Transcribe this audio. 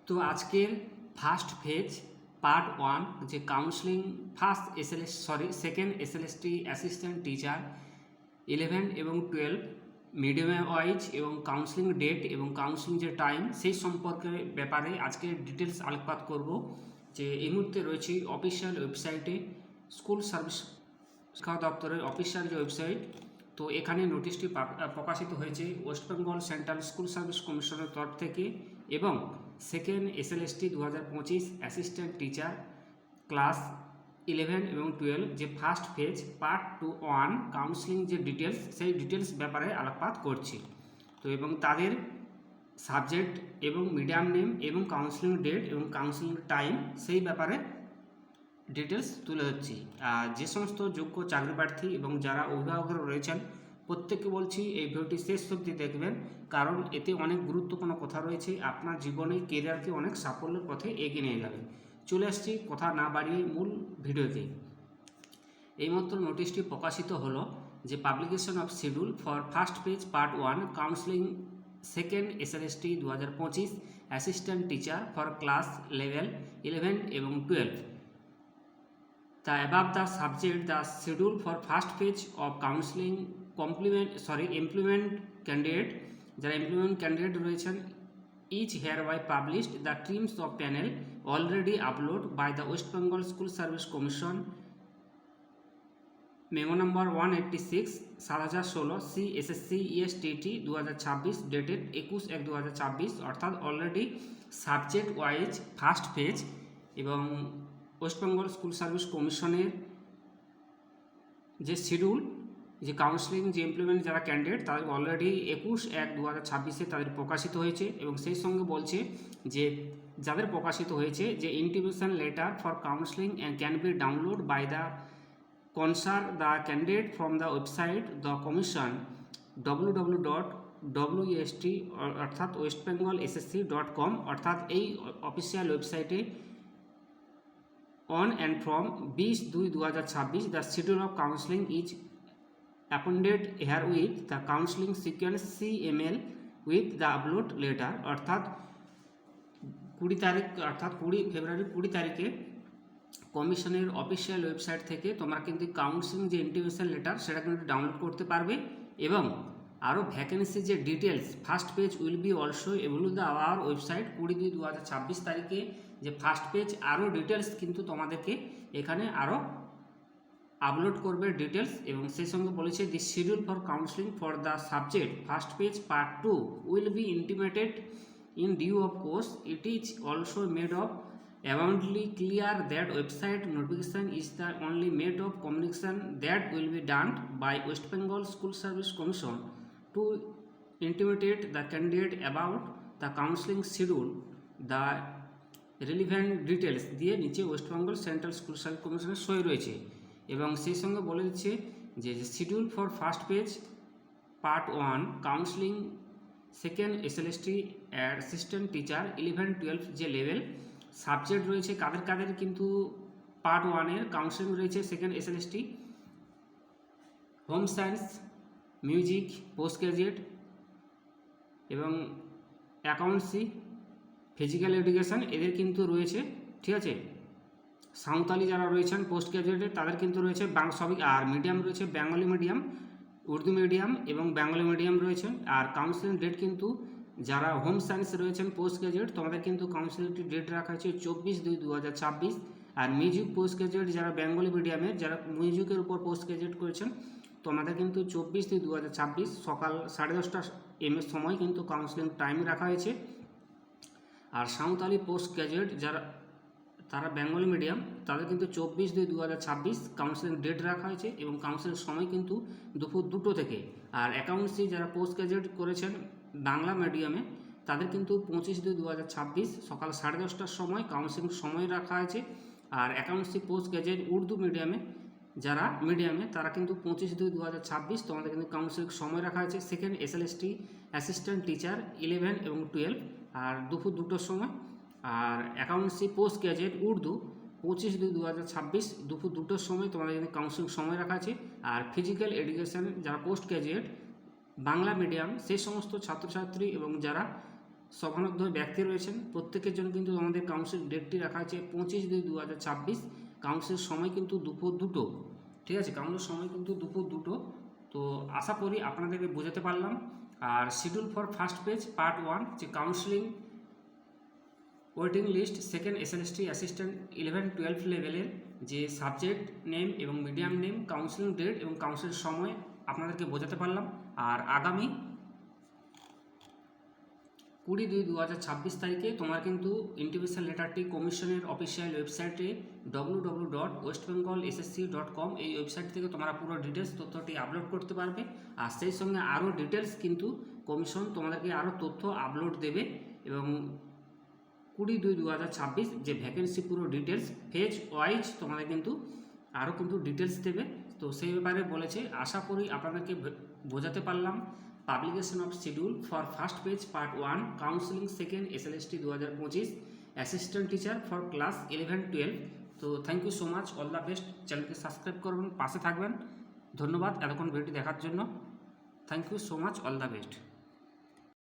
তো আজকের first phase part 1 যে counselling second SLST assistant teacher 11 এবং 12 মিডিয়াম ওয়াইজ এবং কাউন্সেলিং ডেট এবং কাউন্সেলিং যে টাইম সেই সম্পর্কে ব্যাপারে আজকে ডিটেলস আলোকপাত করব। যে এই মুহূর্তে রয়েছে অফিসিয়াল ওয়েবসাইটে স্কুল সার্ভিস শিক্ষা দপ্তরের অফিসিয়াল যে ওয়েবসাইট। তো এখানে নোটিশটি প্রকাশিত হয়েছে West Bengal central school service কমিশনের তরফ থেকে এবং second SLST 2025 assistant teacher class 11 এবং 12 যে ফার্স্ট ফেজ পার্ট 1 কাউন্সেলিং যে ডিটেলস সেই ডিটেলস ব্যাপারে আলোকপাত করছি। তো এবং তাদের সাবজেক্ট এবং মিডিয়াম নেম এবং কাউন্সেলিং ডেট এবং কাউন্সেলিং টাইম সেই ব্যাপারে ডিটেলস তুলে ধরছি। যে সমস্ত যোগ্য চাকরি প্রার্থী এবং যারা অভিভাবকরা রয়েছেন প্রত্যেককে বলছি এই ভিডিওটি শেষ অবধি দেখবেন, কারণ এতে অনেক গুরুত্বপূর্ণ কথা রয়েছে, আপনার জীবনে কেরিয়ারকে অনেক সাফল্যের পথে এগিয়ে নিয়ে যাবে। চলে আসছি কথা না বাড়িয়ে মূল ভিডিওতে। এইমাত্র নোটিশটি প্রকাশিত হলো যে publication of schedule for first page part 1 counselling second SLST 2025 assistant teacher for class level 11 এবং 12। The above the subject, the schedule for first phase of counseling employment candidate, যারা employment candidate রয়েছেন each hereby published the terms of panel already uploaded by the West Bengal School Service Commission memo number 186 7016 CSSC ESTT 2026 dated 21/1/2026, অর্থাৎ already subject wise first phase এবং West Bengal school service কমিশনের যে schedule যে counselling যে employment যারা candidate তাদের already 21/1/2026 তাদের প্রকাশিত হয়েছে এবং সেই সঙ্গে বলছে যে যাদের প্রকাশিত হয়েছে যে intimation letter for counselling and can be download by the concern the candidate from the website the commission www.west অর্থাৎ westbengalssc.com, অর্থাৎ এই অফিসিয়াল ওয়েবসাইটে on and from 20/2/2026 the schedule of counseling is appended herewith the counseling sequence CML with the upload letter, অর্থাৎ 20 ফেব্রুয়ারি 20 তারিখে কমিশনের official website থেকে তোমরা কিন্তু কাউন্সেলিং যে ইন্টিমেশন লেটার সেটা কিন্তু ডাউনলোড করতে পারবে এবং আরও ভ্যাকেন্সি যে details first page will be also available the our website 20/2/2026 তারিখে যে ফার্স্ট পেজ আরও ডিটেলস কিন্তু তোমাদেরকে এখানে আরও আপলোড করবে ডিটেলস। এবং সেই সঙ্গে বলেছে the schedule for counselling for the subject first page part 2 will be intimated in due of course it is also made of abundantly clear that website notification is the only mode of communication that will be done by West Bengal School Service Commission to intimate the candidate about the counseling schedule. The relevant details দিয়ে নিচে West Bengal central school service কমিশনের সই রয়েছে এবং সেই সঙ্গে বলে দিচ্ছে যে schedule for first page part 1 counselling second SLST assistant teacher 11-12 যে লেভেল সাবজেক্ট রয়েছে কাদের কাদের কিন্তু পার্ট 1-এর কাউন্সেলিং রয়েছে second SLST home science, music, post graduate এবং অ্যাকাউন্টসি, ফিজিক্যাল এডুকেশন এদের কিন্তু রয়েছে, ঠিক আছে। সাঁওতালি যারা রয়েছেন পোস্ট গ্রাজুয়েটের তাদের কিন্তু রয়েছে সবই, আর মিডিয়াম রয়েছে বেঙ্গলি মিডিয়াম, উর্দু মিডিয়াম এবং বেঙ্গলি মিডিয়াম রয়েছে। আর কাউন্সেলিং ডেট কিন্তু যারা হোম সায়েন্স রয়েছেন পোস্ট গ্রাজুয়েট তোমাদের কিন্তু কাউন্সেলিংটি ডেট রাখা হয়েছে 24/2/2026। আর মিউজিক পোস্ট গ্রাজুয়েট যারা বেঙ্গলি মিডিয়ামের যারা মিউজিকের উপর পোস্ট গ্রাজুয়েট করেছেন তোমাদের কিন্তু 24/2/2026 সকাল 10:30 AM সময় কিন্তু কাউন্সেলিং টাইম রাখা হয়েছে। আর সাঁওতালি পোস্ট গ্রাজুয়েট যারা তারা বেঙ্গলি মিডিয়াম তাদের কিন্তু 24/2/2026 কাউন্সেলিং ডেট রাখা হয়েছে এবং কাউন্সেলিং সময় কিন্তু দুপুর 2টো থেকে। আর অ্যাকাউন্টসি যারা পোস্ট গ্রাজুয়েট করেছেন বাংলা মিডিয়ামে তাদের কিন্তু 25/2/2026 সকাল 10:30টার সময় কাউন্সেলিং সময় রাখা হয়েছে। আর অ্যাকাউন্টসি পোস্ট গ্রাজুয়েট উর্দু মিডিয়ামে যারা তারা কিন্তু 25/2/2026 তোমাদের কিন্তু কাউন্সেলিং সময় রাখা হয়েছে সেকেন্ড এসএলএসটি অ্যাসিস্ট্যান্ট টিচার 11 এবং 12 আর দুপুর 2টোর সময়। আর অ্যাকাউন্টসি পোস্ট গ্রাজুয়েট উর্দু 25/2/2026 দুপুর 2টোর সময় তোমাদের কিন্তু কাউন্সেলিং সময় রাখা আছে। আর ফিজিক্যাল এডুকেশন যারা পোস্ট গ্রাজুয়েট বাংলা মিডিয়াম সেই সমস্ত ছাত্রছাত্রী এবং যারা স্বঘনাধ্যায়ী ব্যক্তি রয়েছেন প্রত্যেকের জন্য কিন্তু আমাদের কাউন্সিল ডেটটি রাখা আছে 25/2/2026। কাউন্সিলের সময় কিন্তু দুপুর 2টো, ঠিক আছে, কাউন্সিলের সময় কিন্তু দুপুর 2টো। তো আশা করি আপনাদেরকে বোঝাতে পারলাম। আর schedule for first page part 1 যে counselling waiting list second SLST assistant 11-12 লেভেলের যে সাবজেক্ট নেম এবং মিডিয়াম নেম, কাউন্সিলিং ডেট এবং কাউন্সিলের সময় আপনাদেরকে বোঝাতে পারলাম। আর আগামী 20/2/2026 তারিখে তোমার কিন্তু ইন্টিমেশন লেটারটি কমিশনের অফিসিয়াল ওয়েবসাইটে www.westbengalssc.com এই ওয়েবসাইট থেকে তোমরা পুরো ডিটেলস তথ্যটি আপলোড করতে পারবে। আর সেই সঙ্গে আরও ডিটেলস কিন্তু কমিশন তোমাদেরকে আরও তথ্য আপলোড দেবে এবং 20/2/2026 যে ভ্যাকেন্সি পুরো ডিটেলস ফেজ ওয়াইজ তোমাদের কিন্তু আরও কিন্তু ডিটেলস দেবে। তো সেই ব্যাপারে বলেছে। আশা করি আপনাদেরকে বোঝাতে পারলাম। Publication of schedule for first page part 1 counselling second SLST 2025 assistant teacher for class 11-12। তো thank you so much, all the best. চ্যানেলকে সাবস্ক্রাইব করবেন, পাশে থাকবেন। ধন্যবাদ এতক্ষণ ভিডিওটি দেখার জন্য। Thank you so much, all the best.